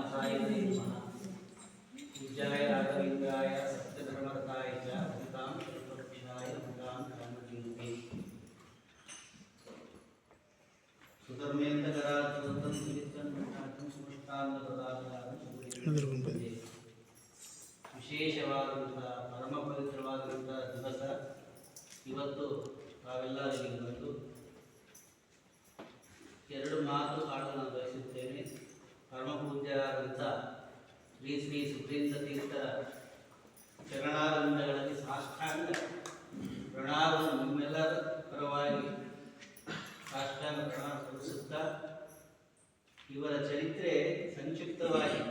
व्यासाय नमः पूज्याय राघवेन्द्राय सत्यधर्मरताय च भूतां कल्पवृक्षाय भूतां कामधेनुवे सुधर्मेन्द्रकरात् ವಿಶೇಷವಾದಂಥ ಪರಮ ಪವಿತ್ರವಾದಂಥ ದಿವಸ ಇವತ್ತು. ತಾವೆಲ್ಲರಿಗೆ ಬಂದು ಎರಡು ಮಾತು ಆಡಲು ಬಯಸುತ್ತೇನೆ. ಪರಮ ಪೂಜ್ಯರಾದಂಥ ಶ್ರೀ ಶ್ರೀ ಸುಧೀಂದ್ರ ತೀರ್ಥರ ಚರಣಾರಂಭಗಳಲ್ಲಿ ಸಾಷ್ಟಾಂಗ ಪ್ರಣಾಮವನ್ನು ನಿಮ್ಮೆಲ್ಲರ ಪರವಾಗಿ ಸಾಷ್ಟಾಂಗ ಪ್ರಣಾಮ ಸಲ್ಲಿಸುತ್ತಾ ಇವರ ಚರಿತ್ರೆ ಸಂಕ್ಷಿಪ್ತವಾಗಿ,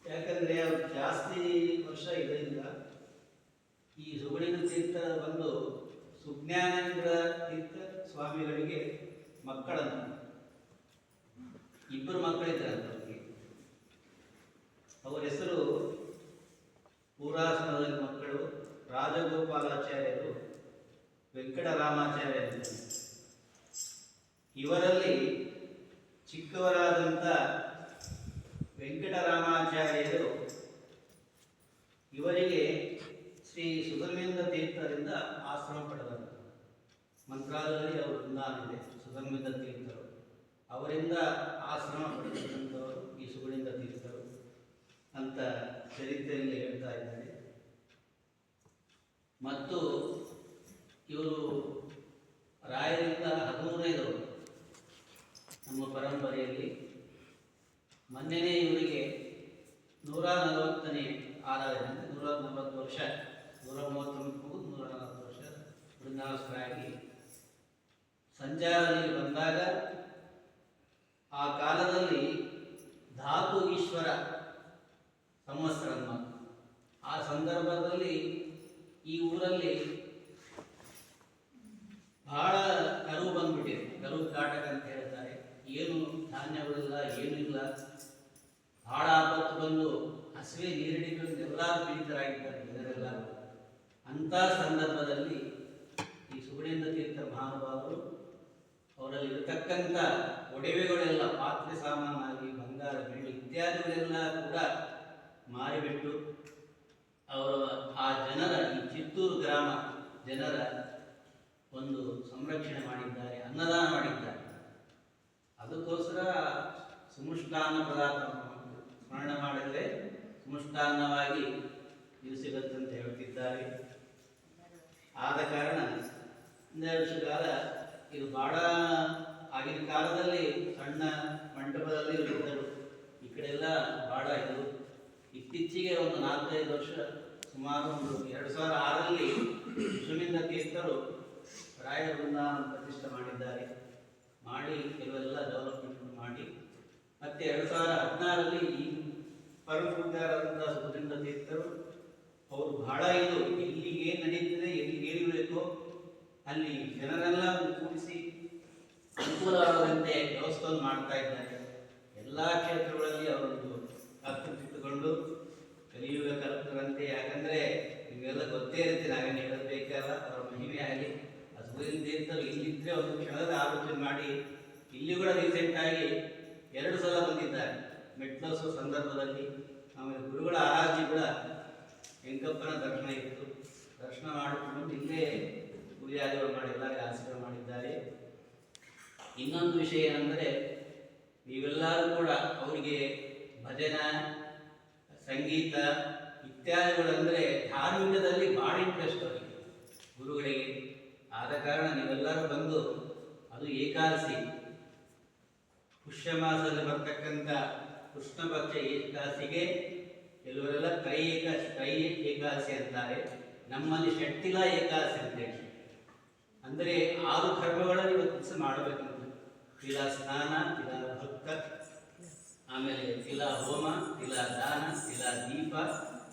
ಯಾಕಂದರೆ ಅವರು ಜಾಸ್ತಿ ವರ್ಷ ಇದರಿಂದ ಈ ಸುಗುಣಿನ ತೀರ್ಥ ಬಂದು ಸುಜ್ಞಾನೇಂದ್ರ ತೀರ್ಥ ಸ್ವಾಮಿಗಳಿಗೆ ಮಕ್ಕಳನ್ನು ಇಬ್ಬರು ಮಕ್ಕಳಿದ್ದಾರೆ ಅವರಿಗೆ. ಅವರ ಹೆಸರು ಪೂರಾಸನದಲ್ಲಿ ಮಕ್ಕಳು ರಾಜಗೋಪಾಲಾಚಾರ್ಯರು, ವೆಂಕಟರಾಮಾಚಾರ್ಯರು. ಇವರಲ್ಲಿ ಚಿಕ್ಕವರಾದಂಥ ವೆಂಕಟರಾಮಾಚಾರ್ಯರು ಇವರಿಗೆ ಶ್ರೀ ಸುಧರ್ಮೇಂದ್ರ ತೀರ್ಥರಿಂದ ಆಶ್ರಮ ಪಡೆದರು. ಮಂತ್ರಾಲಯದಲ್ಲಿ ಅವರು ವೃಂದಾವನಿದೆ. ಸುಧರ್ಮೇಂದ್ರ ತೀರ್ಥರು ಅವರಿಂದ ಆಶ್ರಮ ಪಡೆದಂಥವರು ಈ ಸುಗುಣಿಂದ ತೀರ್ಥರು ಅಂತ ಚರಿತ್ರೆಯಲ್ಲಿ ಹೇಳ್ತಾ ಇದ್ದಾರೆ. ಮತ್ತು ಇವರು ರಾಯರಿಂದ 13ನೇದವರು ನಮ್ಮ ಪರಂಪರೆಯಲ್ಲಿ. ಮೊನ್ನೆನೇ ಇವರಿಗೆ 140ನೇ ಆರಾಧನೆ, 140 ವರ್ಷ, 140 ವರ್ಷ ವೃಂದಾವಸ್ಥರಾಗಿ ಸಂಚಾರದಲ್ಲಿ ಬಂದಾಗ ಆ ಕಾಲದಲ್ಲಿ ಧಾತು ಈಶ್ವರ ಸಂವತ್ಸರ. ಆ ಸಂದರ್ಭದಲ್ಲಿ ಈ ಊರಲ್ಲಿ ಬಹಳ ಕರು ಬಂದ್ಬಿಟ್ಟಿದೆ. ಕರು ಕಾಟಕ ಅಂತ ಹೇಳ್ತಾರೆ. ಏನು ಧಾನ್ಯಗಳಿಲ್ಲ, ಏನೂ ಇಲ್ಲ. ಬಹಳ ಆಪತ್ತು ಬಂದು ಹಸಿವೆ ನೀರಿಡಿಗಳು ಎಲ್ಲರೂ ಪೀಡಿತರಾಗಿದ್ದಾರೆ ಜನರೆಲ್ಲ. ಅಂಥ ಸಂದರ್ಭದಲ್ಲಿ ಈ ಸುಗುಣೇಂದ್ರ ತೀರ್ಥ ಮಹಾನುಭಾವರು ಅವರಲ್ಲಿ ಇರತಕ್ಕಂಥ ಒಡವೆಗಳೆಲ್ಲ, ಪಾತ್ರೆ ಸಾಮಾನಾಗಿ ಬಂಗಾರ, ಬೆಳ್ಳಿ ಇತ್ಯಾದಿಗಳೆಲ್ಲ ಕೂಡ ಮಾರಿಬಿಟ್ಟು ಅವರು ಆ ಜನರ, ಈ ಚಿತ್ತೂರು ಗ್ರಾಮ ಜನರ ಒಂದು ಸಂರಕ್ಷಣೆ ಮಾಡಿದ್ದಾರೆ, ಅನ್ನದಾನ ಮಾಡಿದ್ದಾರೆ. ಅದಕ್ಕೋಸ್ಕರ ಸುಮುಷ್ಟಾನ್ನ ಪದಾರ್ಥ ಸ್ಮರಣೆ ಮಾಡಿದರೆ ಸುಮುಷ್ಟಾನ್ನವಾಗಿ ನೀವು ಸಿಗುತ್ತಂತ ಹೇಳ್ತಿದ್ದಾರೆ. ಆದ ಕಾರಣ 12 ವರ್ಷ ಕಾಲ ಇದು ಬಹಳ ಆಗಿನ ಕಾಲದಲ್ಲಿ ಸಣ್ಣ ಮಂಟಪದಲ್ಲಿ ಇದ್ದರು. ಈ ಕಡೆ ಎಲ್ಲ ಬಹಳ ಇದು. ಇತ್ತೀಚೆಗೆ ಒಂದು 4-5 ವರ್ಷ, ಸುಮಾರು ಒಂದು 2006ರಲ್ಲಿ ಸುಧೀಂದ್ರ ತೀರ್ಥರು ರಾಯರ ವೃಂದಾವನ ಪ್ರತಿಷ್ಠೆ ಮಾಡಿದ್ದಾರೆ. ಮಾಡಿ ಕೆಲವೆಲ್ಲ ಡೆವಲಪ್ಮೆಂಟ್ ಮಾಡಿ ಮತ್ತೆ 2016ರಲ್ಲಿ ಈ ಪರಮಪೂಜ್ಯರಾದಂಥ ಸುಧೀಂದ್ರ ತೀರ್ಥರು ಅವರು ಬಹಳ ಇದು ಎಲ್ಲಿ ಏನು ನಡೀತದೆ, ಎಲ್ಲಿ ಏನಿರಬೇಕೋ ಅಲ್ಲಿ ಜನರೆಲ್ಲ ಕೂಡಿಸಿ ಅನುಕೂಲವಾದಂತೆ ವ್ಯವಸ್ಥೆಯನ್ನು ಮಾಡ್ತಾ ಇದ್ದಾರೆ. ಎಲ್ಲ ಕ್ಷೇತ್ರಗಳಲ್ಲಿ ಅವರೊಂದು ಕರ್ತೃತ್ವಗೊಂಡು ಕಲಿಯುಗ ಕಲ್ಪರಂತೆ. ಯಾಕಂದರೆ ನಿಮಗೆಲ್ಲ ಗೊತ್ತೇ ಇರುತ್ತೆ, ನಾವೇನು ಹೇಳಬೇಕಲ್ಲ. ಅವರ ಮಹಿಮೆ ಆಗಲಿ ಸುಧೀಂದ್ರ ತೀರ್ಥರು ಇಲ್ಲಿದ್ದರೆ ಒಂದು ಕ್ಷಣದ ಆಲೋಚನೆ ಮಾಡಿ ಇಲ್ಲಿ ಕೂಡ ರೀಸೆಂಟಾಗಿ 2 ಸಲ ಬಂದಿದ್ದಾರೆ. ಮೆಟ್ಲೋತ್ಸವ ಸಂದರ್ಭದಲ್ಲಿ. ಆಮೇಲೆ ಗುರುಗಳ ಆರಾಧನೆ ಕೂಡ ವೆಂಕಪ್ಪನ ದರ್ಶನ ಇತ್ತು. ದರ್ಶನ ಮಾಡಿಕೊಂಡು ಇಲ್ಲೇ ಪೂಜಾದಿಗಳು ಮಾಡಿ ಎಲ್ಲರಿಗೆ ಆಶೀರ್ವಾದ ಮಾಡಿದ್ದಾರೆ. ಇನ್ನೊಂದು ವಿಷಯ ಏನಂದರೆ, ನೀವೆಲ್ಲರೂ ಕೂಡ ಅವರಿಗೆ ಭಜನ, ಸಂಗೀತ ಇತ್ಯಾದಿಗಳಂದರೆ ಧಾರ್ಮಿಕದಲ್ಲಿ ಭಾಳ ಇಂಟ್ರೆಸ್ಟ್ ಅವರಿಗೆ, ಗುರುಗಳಿಗೆ. ಆದ ಕಾರಣ ನೀವೆಲ್ಲರೂ ಬಂದು, ಅದು ಏಕಾದಶಿ ಪುಷ್ಯ ಮಾಸದಲ್ಲಿ ಬರ್ತಕ್ಕಂಥ ಕೃಷ್ಣ ಪಕ್ಷ ಏಕಾದಶಿಗೆ ಕೆಲವರೆಲ್ಲ ತ್ರೈ ಏಕಾದಶಿ ಅಂತಾರೆ. ನಮ್ಮಲ್ಲಿ ಷಟ್ಟಿಲ ಏಕಾದಶಿ ಅಂತೇಳಿ, ಅಂದರೆ 6 ಕರ್ಮಗಳನ್ನು ಇವತ್ತು ಮಾಡಬೇಕಂತ. ತಿಲ ಸ್ನಾನ, ತಿಲ ಭಕ್ತ, ಆಮೇಲೆ ತಿಲ ಹೋಮ, ತಿಲ ದಾನ, ತಿಲ ದೀಪ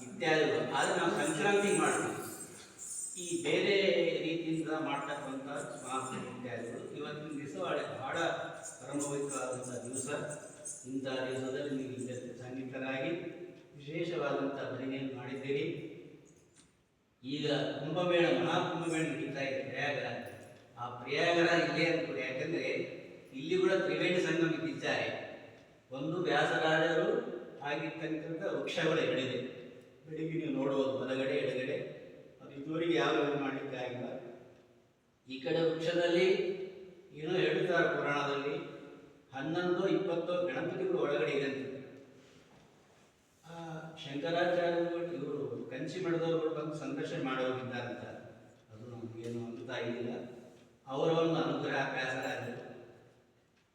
ಇತ್ಯಾದಿಗಳು. ಆದರೆ ನಾವು ಸಂಕ್ರಾಂತಿ ಮಾಡ್ತೀವಿ. ಈ ಬೇರೆ ರೀತಿಯಿಂದ ಮಾಡ್ತಕ್ಕಂಥ ಸ್ವಾಮಿ ಇತ್ಯಾದಿಗಳು ಇವತ್ತಿನ ದಿವಸ ಬಹಳ ಪರಮಪವಿತ್ರವಾದಂಥ ದಿವಸ. ಇಂಥ ದಿವಸದಲ್ಲಿ ನೀವು ಇಲ್ಲಿ ಸಂಗೀತರಾಗಿ ವಿಶೇಷವಾದಂಥ ಭಜನೆಯನ್ನು ಮಾಡಿದ್ದೀರಿ. ಈಗ ಕುಂಭಮೇಳ, ಮಹಾಕುಂಭಮೇಳ ನಡೀತಾ ಇದೆ ಪ್ರಯಾಗರಾಜ. ಆ ಪ್ರಯಾಗರಾಜ ಇಲ್ಲೇ ಅನ್ಕೊಳ್ಳಿ. ಯಾಕಂದರೆ ಇಲ್ಲಿ ಕೂಡ ತ್ರಿವೇಣಿ ಸಂಗಮ ಇದ್ದಾರೆ. ಒಂದು ವ್ಯಾಸರಾಜರು ಆಗಿರ್ತಕ್ಕಂಥ ವೃಕ್ಷಗಳ ಎಡೆಗೆ ಬೆಳಿಗ್ಗೆ ನೀವು ನೋಡುವುದು ಬಲಗಡೆ ಎಡಗಡೆ, ಅದು ಇದುವರೆಗೆ ಯಾವ ಮಾಡಲಿಕ್ಕೆ ಆಗಿಲ್ಲ. ಈ ಕಡೆ ವೃಕ್ಷದಲ್ಲಿ ಏನೋ ಹೇಳ್ತಾರೆ ಪುರಾಣದಲ್ಲಿ 11-20 ಗಣಪತಿಗಳು ಒಳಗಡೆ ಇದೆ ಅಂತ. ಶಂಕರಾಚಾರ್ಯರು ಇವರು ಕಂಚಿ ಮಠದವರು ಬಂದು ಸಂದರ್ಶನ ಮಾಡೋಗಿದ್ದಾರಂತ. ಅದು ನಮಗೇನು ಅಂತ ಇಲ್ಲ. ಅವರ ಒಂದು ಅನುಗ್ರಹ ವ್ಯಾಸರಾಜರು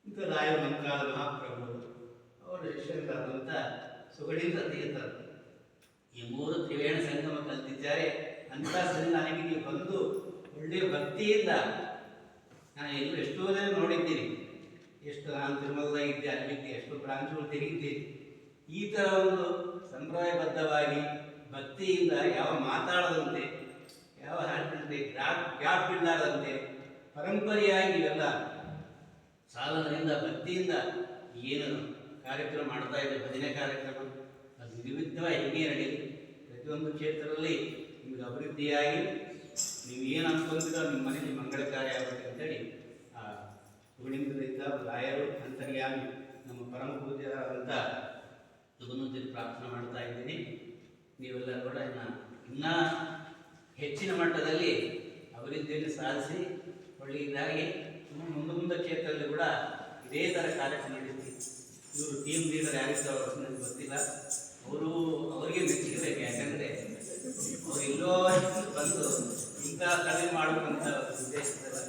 ಇಂಥ ರಾಯ ಮಂತ್ರಾಲ ಮಹಾಪ್ರಭು ಅವರ ಶಿಷ್ಯರಾದಂಥ ಸುಗಡಿಂದ ತೀರ್ಥರು ಈ 3 ತ್ರಿವೇಣ ಸಂಗಮ ಕಲ್ತಿದ್ದಾರೆ. ಅಂಥ ಸನ್ನಿಧಾನಕ್ಕೆ ನೀವು ಬಂದು ಒಳ್ಳೆಯ ಭಕ್ತಿಯಿಂದ, ನಾನು ಎಷ್ಟೋ ಜನ ನೋಡಿದ್ದೀನಿ, ಎಷ್ಟು ನಾನು ತಿರುಮಲದಾಗಿದ್ದೆ, ಅಲ್ಲಿದ್ದೆ, ಎಷ್ಟು ಬ್ರಾಂಚ್ಗಳು ತೆಗಿದ್ದೀನಿ. ಈ ಥರ ಒಂದು ಸಂಪ್ರದಾಯಬದ್ಧವಾಗಿ ಭಕ್ತಿಯಿಂದ ಯಾವ ಮಾತಾಡದಂತೆ, ಯಾವ ಹಾಡಿದಂತೆ, ಗ್ಯಾಪ್ ಬಿಡಲಾರದಂತೆ ಪರಂಪರೆಯಾಗಿ ಇವೆಲ್ಲ ಸಾಧನದಿಂದ ಭಕ್ತಿಯಿಂದ ಏನು ಕಾರ್ಯಕ್ರಮ ಮಾಡ್ತಾ ಇದೆ, ಭಜನೆ ಕಾರ್ಯಕ್ರಮ, ಅದು ನಿರ್ವಿಘ್ನವಾಗಿ ಹೇಗೆ ನಡೆಯಲಿ. ಪ್ರತಿಯೊಂದು ಕ್ಷೇತ್ರದಲ್ಲಿ ನಿಮಗೆ ಅಭಿವೃದ್ಧಿಯಾಗಿ ನೀವು ಏನು ಅನ್ಕೊಂಡಿರೋ ನಿಮ್ಮ ಮನೆಯಲ್ಲಿ ಮಂಗಳ ಕಾರ್ಯ ಆಗಬೇಕು ಅಂತೇಳಿ ಆ ಗುಣಿಂದ್ರಿಂದ ರಾಯರು ಅಂತರ್ಯಾಮಿ ನಮ್ಮ ಪರಮ ಪೂಜ್ಯರಾದಂಥ ಸುಗನುದ್ದಿನ ಪ್ರಾರ್ಥನೆ ಮಾಡ್ತಾ ಇದ್ದೀನಿ. ನೀವೆಲ್ಲ ಕೂಡ ಇನ್ನೂ ಹೆಚ್ಚಿನ ಮಟ್ಟದಲ್ಲಿ ಅಭಿವೃದ್ಧಿಯನ್ನು ಸಾಧಿಸಿ ಒಳ್ಳೆಯದಾಗಿ ಮುಂದೆ ಕ್ಷೇತ್ರದಲ್ಲಿ ಕೂಡ ಇದೇ ಥರ ಕಾರ್ಯಕ್ರಮ ನಡೆಸಿ. ಇವರು ಟೀಮ್ ಲೀಡರ್ ಯಾರಿದ್ದಾರೆ ನನಗೆ ಗೊತ್ತಿಲ್ಲ, ಅವರಿಗೆ ಮೆಚ್ಚಿರಬೇಕು. ಯಾಕಂದರೆ ಅವ್ರು ಎಲ್ಲೋ ಬಂದು ಇಂಥ ಕಡಿಮೆ ಮಾಡಬೇಕಂತ ಉದ್ದೇಶಿಸಿದ್ದಾರೆ.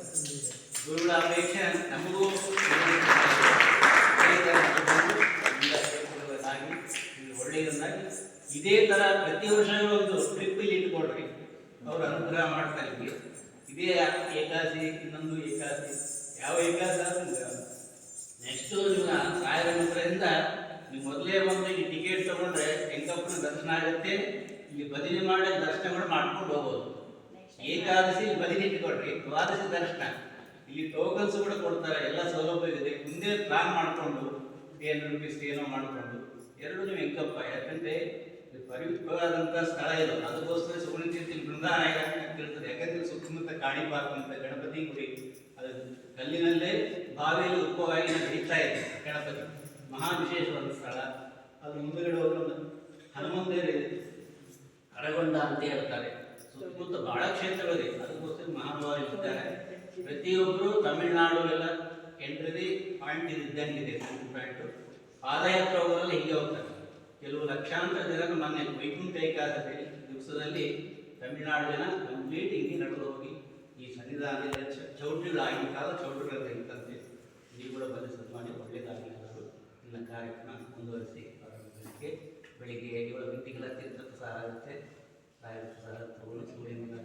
ಗುರುಗಳ ಅಪೇಕ್ಷೆ ನಮಗೂ ಒಳ್ಳೆಯದಾಗಿ ಇದೇ ಥರ ಪ್ರತಿ ವರ್ಷ ಒಂದು ಟ್ರಿಪ್ ಇಲ್ಲಿ ಇಟ್ಕೊಳ್ರಿ, ಅವರು ಅನುಗ್ರಹ ಮಾಡ್ತಾರೆ. ಇದೇ ಏಕಾದಶಿ, ಇನ್ನೊಂದು ಏಕಾದಶಿ, ಯಾವ ಏಕಾದಶಿ ನೆಕ್ಸ್ಟು ನಿಮ್ಮ ರಾಯರ ಅನುಗ್ರಹದಿಂದ ನೀವು ಮೊದಲೇ ಬಂದು ಇಲ್ಲಿ ಟಿಕೆಟ್ ತಗೊಂಡ್ರೆ ಹೆಂಗಪ್ಪನ ದರ್ಶನ ಆಗುತ್ತೆ. ಇಲ್ಲಿ ಭಜನೆ ಮಾಡಿ ದರ್ಶನಗಳು ಮಾಡ್ಕೊಂಡು ಹೋಗ್ಬೋದು. ಏಕಾದಶಿ ಇಲ್ಲಿ ಭಜನೆ ಇಟ್ಕೊಳ್ರಿ, ದ್ವಾದಶಿ ದರ್ಶನ ಇಲ್ಲಿ ಟೋಕನ್ಸ್ ಕೂಡ ಕೊಡ್ತಾರೆ, ಎಲ್ಲ ಸೌಲಭ್ಯ ಇದೆ. ಮುಂದೆ ಪ್ಲಾನ್ ಮಾಡಿಕೊಂಡು ₹300 ಏನೋ ಮಾಡಿಕೊಂಡು ಎರಡು ನೀವು ಹೆಂಗಪ್ಪ, ಯಾಕಂದರೆ ಪವಿತ್ರವಾದಂಥ ಸ್ಥಳ ಇದು. ಅದಕ್ಕೋಸ್ಕರ ಸುಗುಣಿತೀರ್ಥ ಬೃಂದಾವನ ಇರ್ತದೆ. ಯಾಕಂದರೆ ಸುತ್ತಮುತ್ತ ಕಾಣಿಪಾಕ ಅಂತ ಗಣಪತಿ ಗುಡಿ, ಅದು ಕಲ್ಲಿನಲ್ಲೇ ಬಾವಿಯಲ್ಲಿ ಉದ್ಭವವಾಗಿ ನಡೀತಾ ಇದೆ ಗಣಪತಿ, ಮಹಾ ವಿಶೇಷವಾದ ಸ್ಥಳ. ಅದು ಮುಂದುಗಡೆ ಹೋಗೋದು ಹನುಮಂತೇರಿ ಅರಗೊಂಡ ಅಂತ ಹೇಳ್ತಾರೆ. ಸುತ್ತಮುತ್ತ ಬಹಳ ಕ್ಷೇತ್ರಗಳಿದೆ, ಅದಕ್ಕೋಸ್ಕರ ಮಹಾನುಭಾವರು ಇರ್ತಾರೆ. ಪ್ರತಿಯೊಬ್ಬರು ತಮಿಳುನಾಡು ಎಲ್ಲ ಎಂಟ್ರಿ ಪಾಯಿಂಟ್ ಇದ್ದಂಗಿದೆ, ಪಾಯಿಂಟು. ಪಾದಯಾತ್ರೆ ಹೋಗೋರಲ್ಲಿ ಹೀಗೆ ಹೋಗ್ತಾರೆ. ಕೆಲವು ಲಕ್ಷಾಂತರ ಜನರು ಮೊನ್ನೆ ವೈಕುಂಠ ಏಕಾದಶಿ ದಿವಸದಲ್ಲಿ ತಮಿಳುನಾಡು ಜನ ಕಂಪ್ಲೀಟ್ ಹಿಂಗೆ ನಡೆದು ಹೋಗಿ ಈ ಸನ್ನಿಧಾನದಲ್ಲಿ ಚೌಟ್ರಿಗಳು ಆಗಿನ ಕಾಲ ಚೌಟ್ರಿಗಳು ತೆಗಿತಂತೆ. ನೀವು ಕೂಡ ಬಂದು ಸನ್ಮಾನ ಒಳ್ಳೆಯದಾಗಿರೋದು. ಇನ್ನು ಕಾರ್ಯಕ್ರಮ ಮುಂದುವರಿಸಿ ಬೆಳಿಗ್ಗೆ 7 ಗಂಟೆಗೆಲ್ಲ ತೀರ್ಥ ಸಹ ಆಗುತ್ತೆ. ಸಹ ತಗೊಂಡು ಸೂರ್ಯನಿಂದ